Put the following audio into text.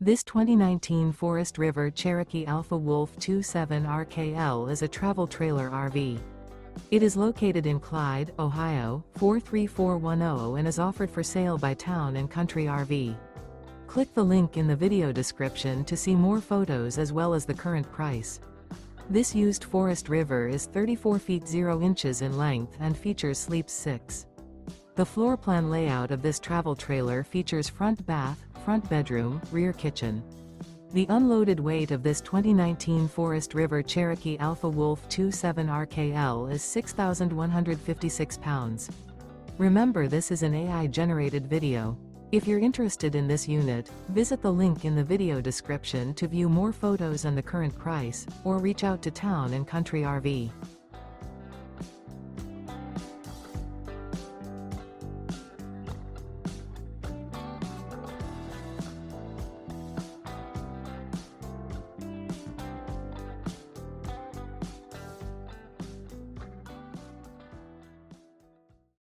This 2019 Forest River Cherokee Alpha Wolf 27 RKL is a travel trailer RV. It is located in Clyde, Ohio, 43410 and is offered for sale by Town & Country RV. Click the link in the video description to see more photos as well as the current price. This used Forest River is 34 feet 0 inches in length and features sleeps 6. The floor plan layout of this travel trailer features front bath, front bedroom, rear kitchen. The unloaded weight of this 2019 Forest River Cherokee Alpha Wolf 27 RKL is 6,156 pounds. Remember, this is an AI-generated video. If you're interested in this unit, visit the link in the video description to view more photos and the current price, or reach out to Town & Country RV.